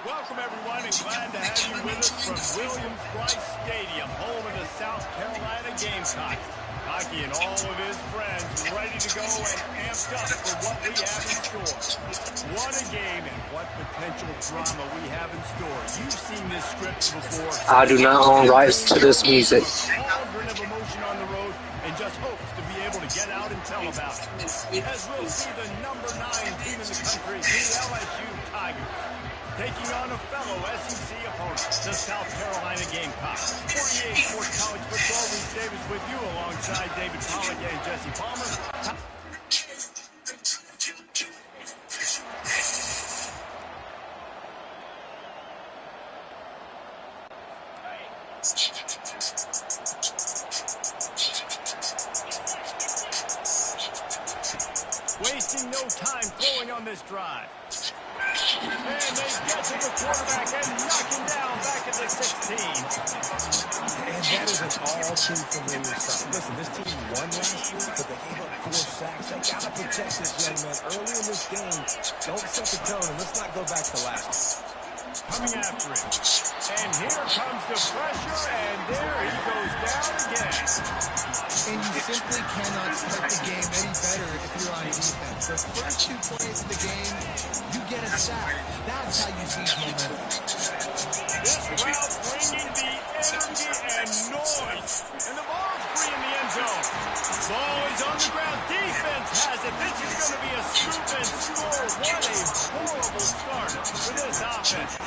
Welcome, everyone, and glad to have you with us from Williams-Brice Stadium, home of the South Carolina Gamecocks. Hockey and all of his friends ready to go and amped up for what we have in store. What a game and what potential drama we have in store. You've seen this script before. I do not own rights to this music. Cauldron of emotion on the road and just hopes to be able to get out and tell about it. As we'll see the number 9 team in the country, the LSU Tigers, taking on a fellow SEC opponent, the South Carolina Gamecocks. 48 Sports College Football, Reese Davis with you alongside David Pollock and Jesse Palmer. Wasting no time throwing on this drive. And they get to the quarterback and knock him down back at the 16. And that is an all too familiar sight. Listen, this team won last week, but they gave up 4 sacks. They got to protect this young man early in this game. Don't set the tone, and let's not go back to last week. Coming after him. And here comes the pressure, and there he goes down again. And you simply cannot start the game any better if you're on defense. The first 2 plays of the game, you get a sack. That's how you seize momentum. This crowd bringing the energy and noise. And the ball's free in the end zone. Ball is on the ground. Defense has it. This is going to be a scoop and score. What a horrible start for this offense.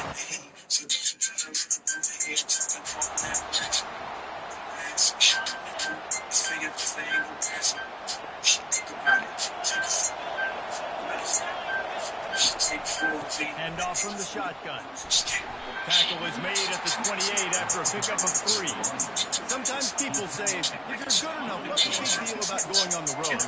Hand off from the shotgun. Tackle is made at the 28 after a pickup of 3. Sometimes people say, if you're good enough, what's the big deal about going on the road?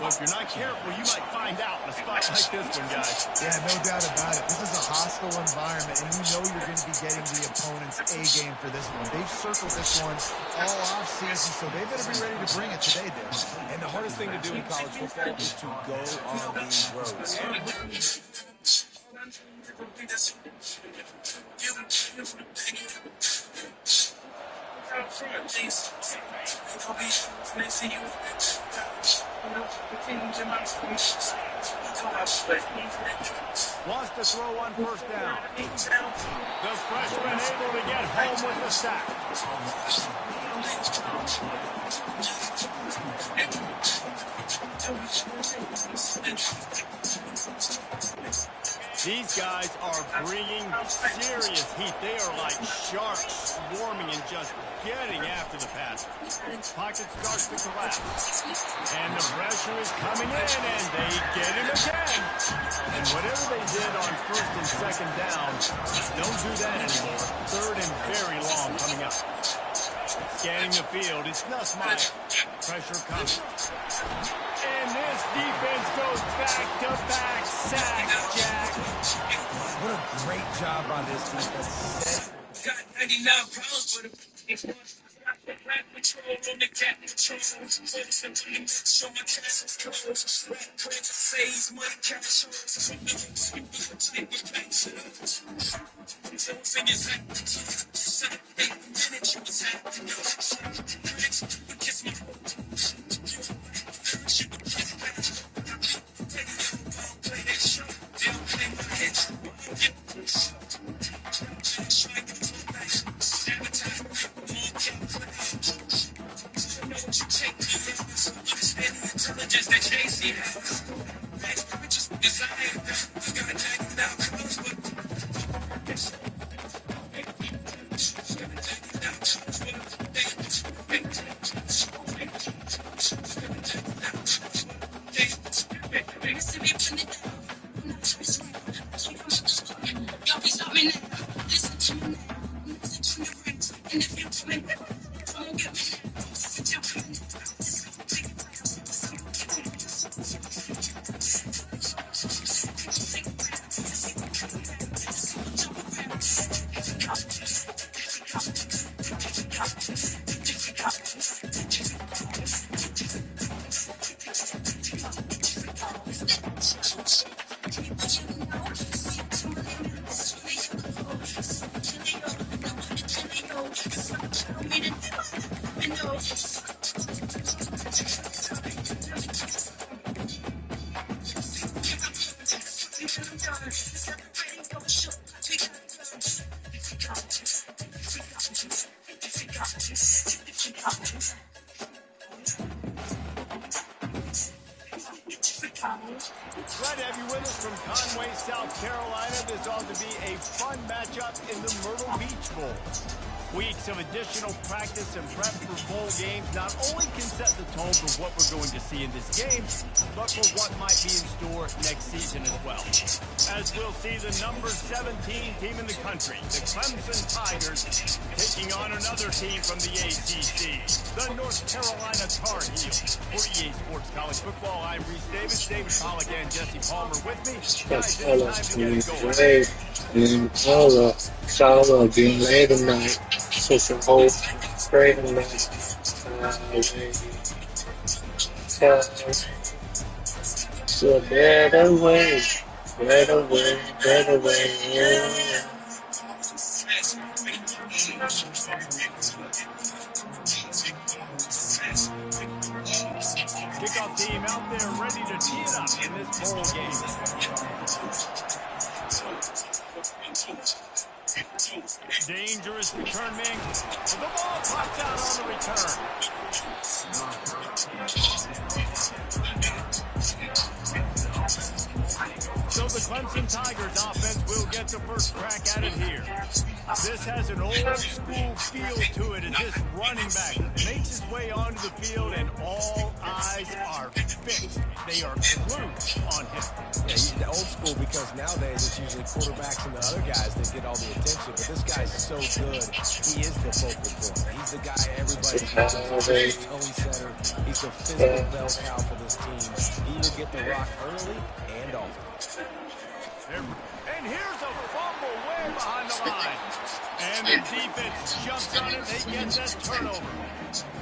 Well, if you're not careful, you might find out in a spot like this one, guys. Yeah, no doubt about it. This is a hostile environment, and you know you're going to be getting the opponent's A-game for this one. They've circled this one all off-season, so they better be ready to bring it today, Dave. And the hardest thing to do in college football is to go on these roads. Wants to throw on first down. The freshman able to get home with the sack. These guys are bringing serious heat. They are like sharks swarming and just getting after the pass. Pocket starts to collapse. And the pressure is coming in, and they get him again. And whatever they did on first and second down, don't do that anymore. Third and very long coming up. Scanning the field, it's Nussmeier. Pressure coming. And this defense goes back-to-back sacks, Jack. What a great job by this defense. Got 99 pounds, but it's control on the cat control. Show my castles close. Rap credit phase, money cash fingers at 8 minutes, you was at kiss me. Intelligence that Casey has. Just desire. You gotta check it out. Glad to have you with us from Conway, South Carolina. This ought to be a fun matchup in the Myrtle Beach Bowl. Weeks of additional practice and prep for bowl games not only can set the tone for what we're going to see in this game, but for what might be in store next season as well. As we'll see the number 17 team in the country, the Clemson Tigers, taking on another team from the ACC, the North Carolina Tar Heels. For EA Sports College Football, I'm Reese Davis, David Pollack and Jesse Palmer with me. Guys, it's time to get it going. Shower being late tonight. Such a whole great night. So better way, better way, better way. Yeah. Kickoff team out there ready to tee it up in this bowl game. Dangerous return man. The ball pops out on the return. So the Clemson Tigers offense will get the first crack at it here. This has an old school feel to it as this running back makes his way onto the field and all eyes are fixed. They are glued on him. Yeah, he's the old school because nowadays it's usually quarterbacks and the other guys that get all the attention. But this guy's so good. He is the focal point. He's the guy everybody's looking for. He's the tone setter. He's the physical bell cow for this team. He will get the rock early and often. And here's a fumble way behind the line. And the defense jumps on it. They get that turnover.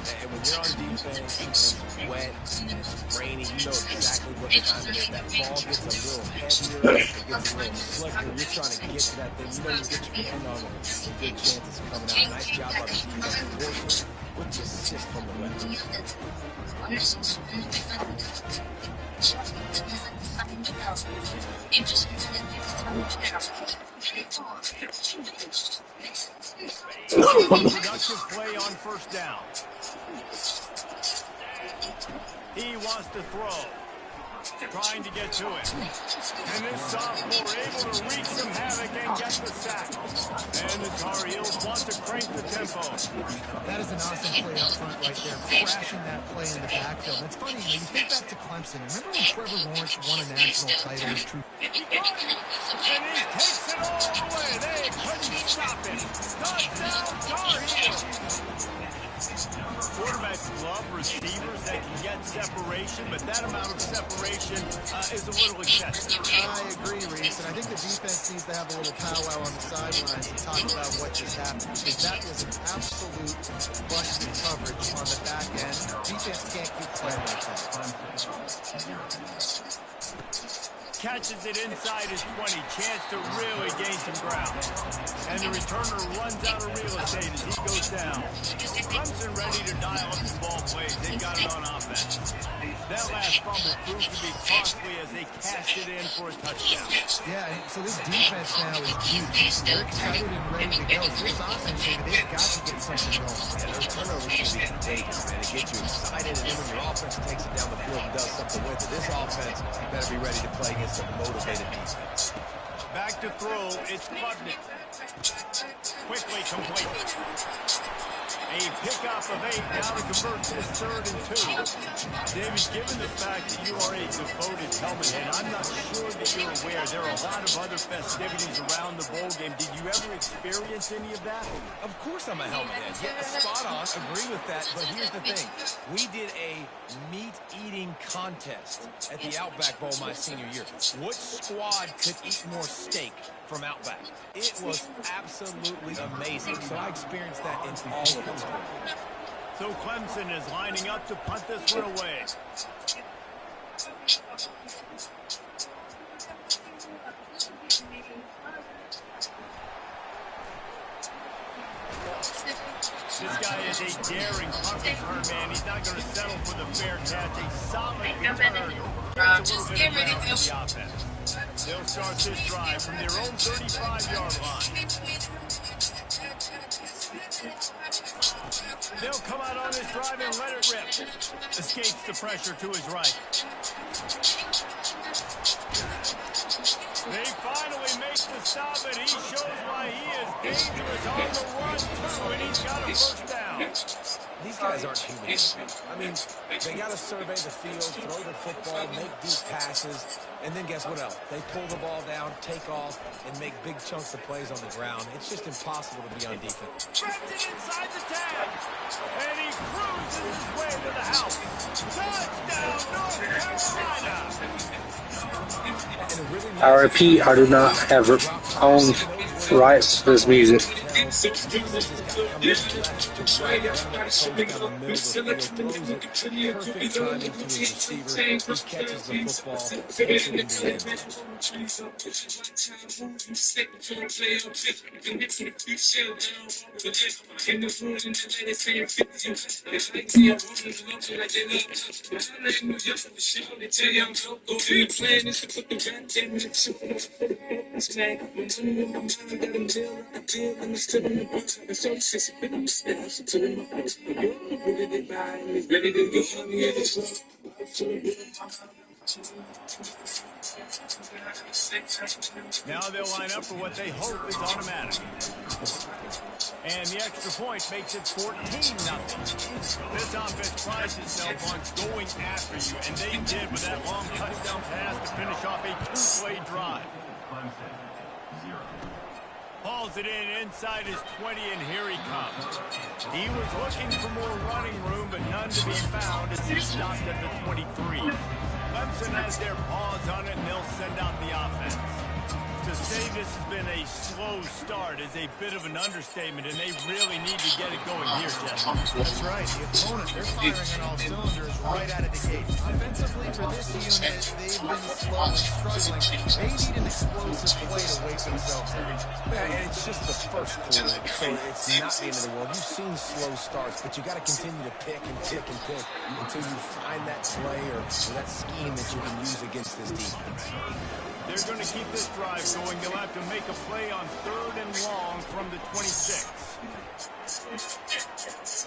And when you're on defense, it's wet, it's rainy, you know exactly what time it is. That ball gets a little heavier, it gets a little slicker. You're trying to get to that thing. You know you get your hand on it. There's a good chance it's coming out. Nice job by the defense, fortunately, with the assist from the weapon. Productive play on first down. He wants to throw. Trying to get to it. And this sophomore able to wreak some havoc and get the sack. And the Tar Heels want to crank the tempo. That is an awesome play up front right there, crashing that play in the backfield. And it's funny, when you think back to Clemson, remember when Trevor Lawrence won a national title as true? He got it. And he takes it all the way. They couldn't stop him. Touchdown, Tar Heels. Quarterbacks love receivers that can get separation, but that amount of separation is a little excessive. I agree, Reese, and I think the defense needs to have a little powwow on the sidelines and talk about what just happened, because that was an absolute busted coverage on the back end. Defense can't keep playing like that. Catches it inside his 20. Chance to really gain some ground. And the returner runs out of real estate as he goes down. Clemson ready to dial up some ball plays. They got it on offense. That last fumble proved to be costly as they cashed it in for a touchdown. Yeah, so this defense now is huge. They're excited and ready to go. So this offense, they've got to get something going. Yeah, those turnovers can be contagious, man. It gets you excited, and then when your offense takes it down the field and does something with it, this offense better be ready to play against a motivated defense. Back to throw, it's Klubnik. Quickly complete. A pickup of 8 now to convert this 3rd and 2. David, given the fact that you are a devoted helmet head, I'm not sure that you're aware there are a lot of other festivities around the bowl game. Did you ever experience any of that? Of course I'm a helmet head. Yeah, spot on. Agree with that. But here's the thing. We did a meat-eating contest at the Outback Bowl my senior year. Which squad could eat more steak from Outback? It was absolutely amazing. So I experienced that in all of its glory. So Clemson is lining up to punt this one away. This guy is a daring punt return man. He's not going to settle for the fair catch. A solid return. It's a little bit of ground for the offense. They'll start this drive from their own 35-yard line. They'll come out on this drive and let it rip. Escapes the pressure to his right. They finally make the stop, and he shows why he is dangerous on the run, too, and he's got a first down. These guys aren't human. I mean, they got to survey the field, throw the football, make deep passes, and then guess what else? They pull the ball down, take off, and make big chunks of plays on the ground. It's just impossible to be on defense. Trapped it inside the tag, and he cruises his way to the house. Touchdown, North Carolina! I repeat, I do not have owned rights to this music. Now they'll line up for what they hope is automatic. And the extra point makes it 14-0. This offense prides itself on going after you, and they did with that long touchdown pass to finish off a two-play drive. Hauls it in inside his 20, and here he comes. He was looking for more running room, but none to be found as he stopped at the 23. Clemson has their paws on it, and they'll send out the offense. To say this has been a slow start is a bit of an understatement, and they really need to get it going here, Jeff. That's right. The opponent, they're firing on all cylinders right out of the gate. Offensively, for this unit, they've been slow and struggling. They need an explosive play to wake themselves up. Yeah, and it's just the first quarter, so it's not the end of the world. You've seen slow starts, but you got to continue to pick and pick and pick until you find that play or that scheme that you can use against this defense. They're going to keep this drive going. They'll have to make a play on 3rd and long from the 26.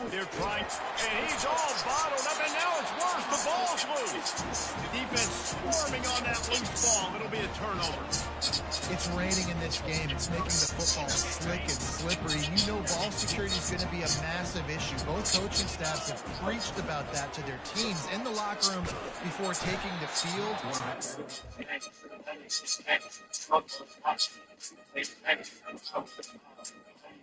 They're trying, and he's all bottled up, and now it's worse. The ball's loose. The defense swarming on that loose ball. It'll be a turnover. It's raining in this game. It's making the football slick and slippery. You know ball security is going to be a massive issue. Both coaching staffs have preached about that to their teams in the locker rooms before taking the field.